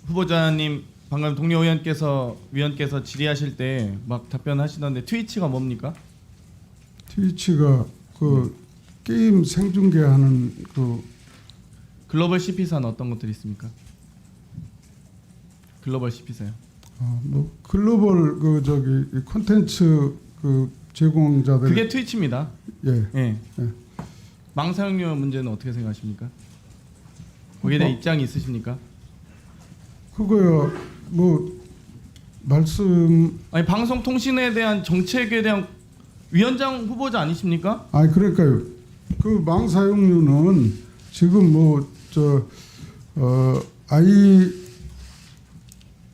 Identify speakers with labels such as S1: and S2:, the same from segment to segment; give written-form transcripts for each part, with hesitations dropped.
S1: 후보자님 방금 동료 위원께서 질의하실 때 막 답변하시던데 트위치가 뭡니까?
S2: 트위치가 그 게임 생중계하는 그
S1: 글로벌 CP사는 어떤 것들이 있습니까? 글로벌 CP사요.
S2: 뭐 글로벌 그 저기 콘텐츠 그 제공자들
S1: 그게 트위치입니다.
S2: 예.
S1: 예.
S2: 예.
S1: 망 사용료 문제는 어떻게 생각하십니까? 거기에 대한 입장이 있으십니까?
S2: 그거요 뭐 말씀
S1: 아니 방송통신에 대한 정책에 대한 위원장 후보자 아니십니까?
S2: 아니 그러니까요 그 망사용료는 지금 뭐 저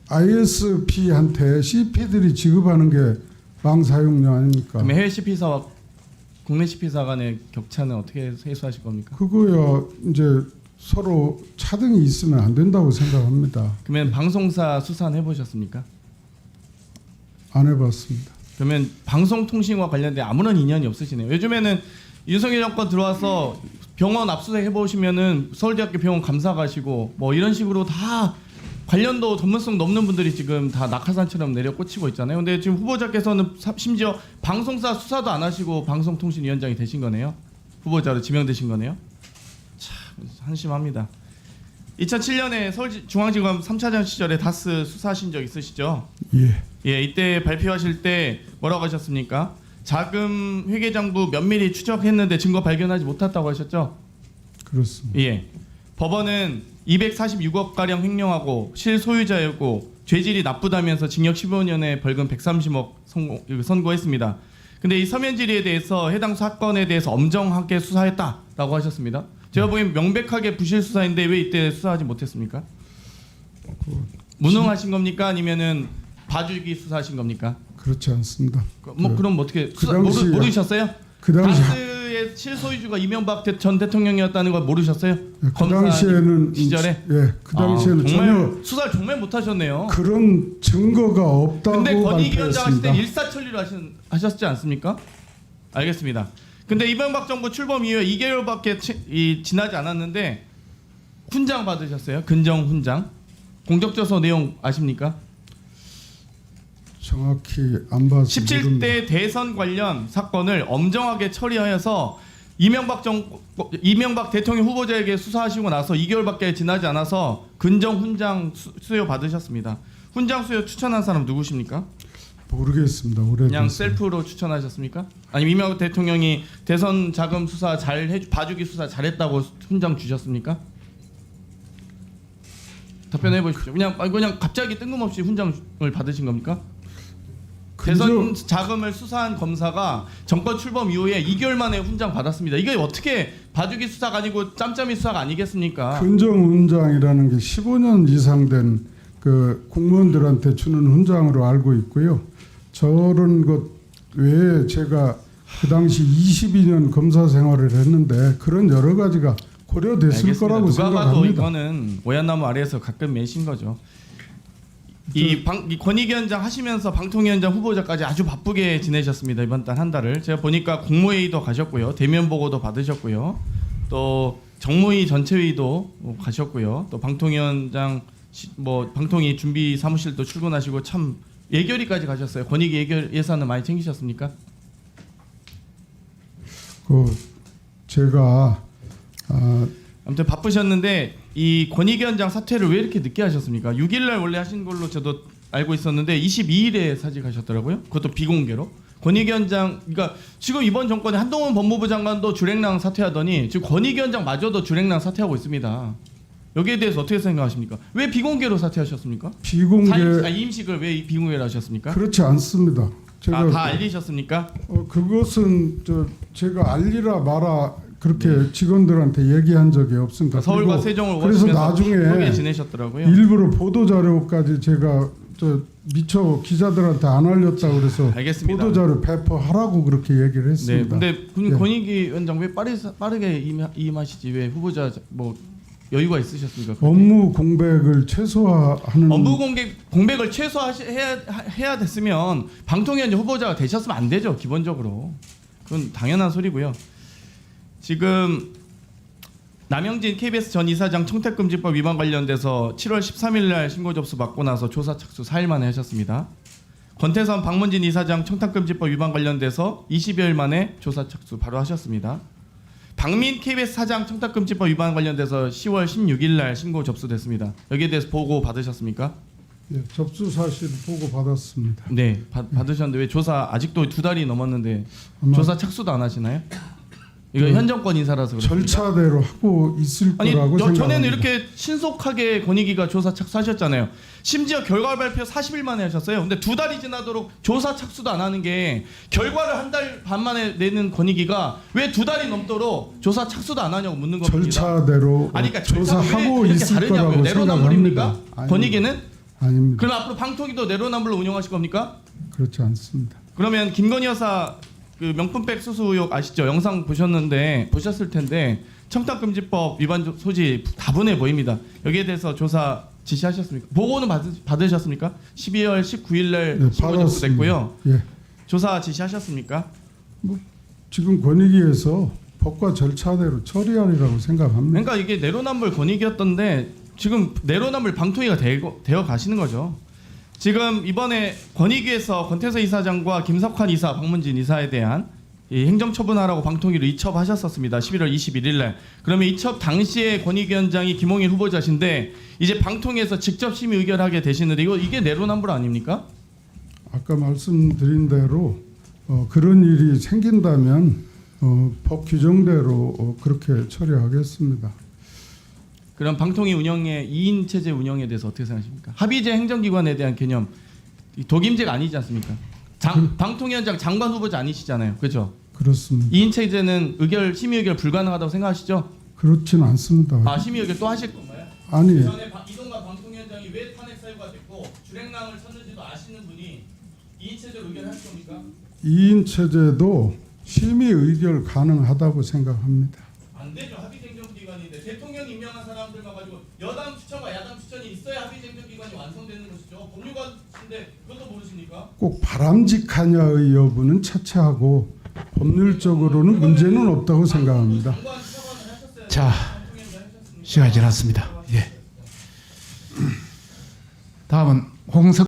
S2: ISP한테 CP들이 지급하는 게 망사용료 아닙니까?
S1: 그럼 해외 CP사와 국내 CP사 간의 격차는 어떻게 해소하실 겁니까?
S2: 그거야 이제 서로 차등이 있으면 안 된다고 생각합니다.
S1: 그러면 방송사 수사는 해보셨습니까?
S2: 안 해봤습니다.
S1: 그러면 방송통신과 관련된 아무런 인연이 없으시네요. 요즘에는 윤석열 정권 들어와서 병원 압수수색 해보시면은 서울대학교 병원 감사 가시고 뭐 이런 식으로 다 관련도 전문성 넘는 분들이 지금 다 낙하산처럼 내려 꽂히고 있잖아요. 근데 지금 후보자께서는 심지어 방송사 수사도 안 하시고 방송통신위원장이 되신 거네요. 후보자로 지명되신 거네요. 참 한심합니다. 2007년에 서울중앙지검 3차장 시절에 다스 수사하신 적 있으시죠?
S2: 예.
S1: 예, 이때 발표하실 때 뭐라고 하셨습니까? 자금 회계장부 면밀히 추적했는데 증거 발견하지 못했다고 하셨죠?
S2: 그렇습니다.
S1: 예. 법원은 246억 가량 횡령하고 실소유자였고 죄질이 나쁘다면서 징역 15년에 벌금 130억 선고했습니다. 근데 이 서면 질의에 대해서 해당 사건에 대해서 엄정하게 수사했다라고 하셨습니다. 제가 보기엔 명백하게 부실 수사인데 왜 이때 수사하지 못했습니까? 무능하신 겁니까? 아니면은 봐주기 수사하신 겁니까?
S2: 그렇지 않습니다.
S1: 그럼 어떻게
S2: 그 당시
S1: 모르셨어요?
S2: 그 당시
S1: 다스의 실소유주가 이명박 전 대통령이었다는 걸 모르셨어요?
S2: 그 당시에는
S1: 시절에
S2: 그 당시에는
S1: 정말
S2: 전혀
S1: 수사를 정말 못하셨네요.
S2: 그런 증거가 없다고
S1: 근데 권익위원장 하실 때
S2: 발표했습니다.
S1: 일사천리로 하셨지 않습니까? 알겠습니다. 근데 이명박 정부 출범 이후에 2개월밖에 지나지 않았는데 훈장 받으셨어요? 근정 훈장. 공적조서 내용 아십니까?
S2: 정확히 안 봐서
S1: 17대
S2: 모릅니다.
S1: 대선 관련 사건을 엄정하게 처리하여서 이명박 대통령 후보자에게 수사하시고 나서 2개월밖에 지나지 않아서 근정 훈장 수여 받으셨습니다. 훈장 수여 추천한 사람 누구십니까?
S2: 모르겠습니다.
S1: 그냥
S2: 오래돼서.
S1: 셀프로 추천하셨습니까? 아니면 이명박 대통령이 대선 자금 수사 봐주기 수사 잘했다고 훈장 주셨습니까? 답변해 보십시오. 그냥 갑자기 뜬금없이 훈장을 받으신 겁니까? 대선 자금을 수사한 검사가 정권 출범 이후에 2개월 만에 훈장 받았습니다. 이게 어떻게 봐주기 수사가 아니고 짬짬이 수사가 아니겠습니까?
S2: 근정훈장이라는 게 15년 이상 된 그 공무원들한테 주는 훈장으로 알고 있고요. 저런 것 외에 제가 그 당시 22년 검사 생활을 했는데 그런 여러 가지가 고려됐을
S1: 알겠습니다.
S2: 거라고
S1: 누가 봐도
S2: 생각합니다.
S1: 이거는 오얏나무 아래에서 가끔 매신 거죠. 이 권익위원장 하시면서 방통위원장 후보자까지 아주 바쁘게 지내셨습니다. 이번 달 한 달을 제가 보니까 국무회의도 가셨고요, 대면 보고도 받으셨고요, 또 정무위 전체회의도 가셨고요, 또 방통위원장 방통위 준비 사무실도 출근하시고 참 예결위까지 가셨어요. 권익위 예결 예산은 많이 챙기셨습니까?
S2: 제가
S1: 아무튼 바쁘셨는데 이 권익위원장 사퇴를 왜 이렇게 늦게 하셨습니까? 6일날 원래 하신 걸로 저도 알고 있었는데 22일에 사직하셨더라고요. 그것도 비공개로. 권익위원장, 그러니까 지금 이번 정권에 한동훈 법무부 장관도 주랭랑 사퇴하더니 지금 권익위원장마저도 주랭랑 사퇴하고 있습니다. 여기에 대해서 어떻게 생각하십니까? 왜 비공개로 사퇴하셨습니까? 임식을 왜 비공개로 하셨습니까?
S2: 그렇지 않습니다. 제가
S1: 다 알리셨습니까?
S2: 그것은 제가 알리라 마라 그렇게 직원들한테 얘기한 적이 없습니다.
S1: 서울과 세종을
S2: 그래서
S1: 오시면서
S2: 나중에
S1: 바쁘게 지내셨더라고요.
S2: 일부러 보도 자료까지 제가 미처 기자들한테 안 알렸다고 그래서
S1: 알겠습니다.
S2: 보도 자료 배포하라고 그렇게 얘기를
S1: 네,
S2: 했습니다.
S1: 근데 권익위원장 왜 빠르게 임하시지? 왜 후보자 여유가 있으셨습니까? 그때?
S2: 업무 공백을 최소화하는
S1: 업무 공백을 최소화해야 됐으면 방통위원장 후보자가 되셨으면 안 되죠. 기본적으로 그건 당연한 소리고요. 지금 남영진 KBS 전 이사장 청탁금지법 위반 관련돼서 7월 13일 날 신고 접수 받고 나서 조사 착수 4일 만에 하셨습니다. 권태선 박문진 이사장 청탁금지법 위반 관련돼서 20여일 만에 조사 착수 바로 하셨습니다. 박민 KBS 사장 청탁금지법 위반 관련돼서 10월 16일 날 신고 접수됐습니다. 여기에 대해서 보고 받으셨습니까?
S2: 예, 접수 사실 보고 받았습니다.
S1: 네, 받으셨는데 왜 조사 아직도 2달이 넘었는데
S2: 아마
S1: 조사 착수도 안 하시나요? 이거 현 정권 인사라서 그렇습니다.
S2: 절차대로 하고 있을
S1: 아니
S2: 거라고 생각합니다.
S1: 전에는 이렇게 신속하게 권익위가 조사 착수하셨잖아요. 심지어 결과 발표 40일 만에 하셨어요. 근데 2달이 지나도록 조사 착수도 안 하는 게 결과를 1달 반 만에 내는 권익위가 왜 2달이 넘도록 조사 착수도 안 하냐고 묻는 겁니다.
S2: 절차대로
S1: 아니 그러니까
S2: 조사하고
S1: 왜 이렇게
S2: 있을
S1: 다르냐고요.
S2: 거라고
S1: 내로남불입니까?
S2: 생각합니다.
S1: 권익위는?
S2: 아닙니다.
S1: 그럼 앞으로 방통위도 내로남불로 운영하실 겁니까?
S2: 그렇지 않습니다.
S1: 그러면 김건희 여사 그 명품백 수수 의혹 아시죠? 영상 보셨을 텐데 청탁금지법 위반 소지 다분해 보입니다. 여기에 대해서 조사 지시하셨습니까? 보고는 받으셨습니까? 12월 19일 날
S2: 네,
S1: 신고 접수됐고요.
S2: 예.
S1: 조사 지시하셨습니까?
S2: 지금 권익위에서 법과 절차대로 처리하리라고 생각합니다.
S1: 그러니까 이게 내로남불 권익이었던데 지금 내로남불 방통위가 되어 가시는 거죠. 지금 이번에 권익위에서 권태서 이사장과 김석환 이사, 박문진 이사에 대한 이 행정처분하라고 방통위로 이첩하셨었습니다. 11월 21일 날. 그러면 이첩 당시에 권익위원장이 김홍일 후보자신데 이제 방통위에서 직접 심의 의결하게 되시는데 이게 내로남불 아닙니까?
S2: 아까 말씀드린 대로 그런 일이 생긴다면 법 규정대로 그렇게 처리하겠습니다.
S1: 그럼 방통위 운영의 2인 체제 운영에 대해서 어떻게 생각하십니까? 합의제 행정기관에 대한 개념 독임제가 아니지 않습니까? 방통위원장 장관 후보자 아니시잖아요, 그렇죠?
S2: 그렇습니다.
S1: 2인 체제는 심의 의결 불가능하다고 생각하시죠?
S2: 그렇진 않습니다.
S1: 아 심의 의결 또 하실 건가요?
S2: 아니,
S1: 전에 이동관 방통위원장이 왜 탄핵 사유가 됐고 주랭랑을 쳤는지도 아시는 분이 2인 체제로 의결하실 겁니까?
S2: 2인 체제도 심의 의결 가능하다고 생각합니다.
S1: 안 되죠. 합의제 행정기관인데 대통령 임명한 사람들만 가지고 여당 추천과 야당 추천이 있어야 합의제 행정기관이 완성되는 것이죠. 법률가인데 그것도 모르십니까?
S2: 꼭 바람직하냐의 여부는 차치하고 법률적으로는 문제는 없다고 생각합니다.
S1: 장관 차관을 하셨어야
S3: 자,
S1: 대통령이 하셨습니까?
S3: 시간이 지났습니다. 예. 다음은 홍석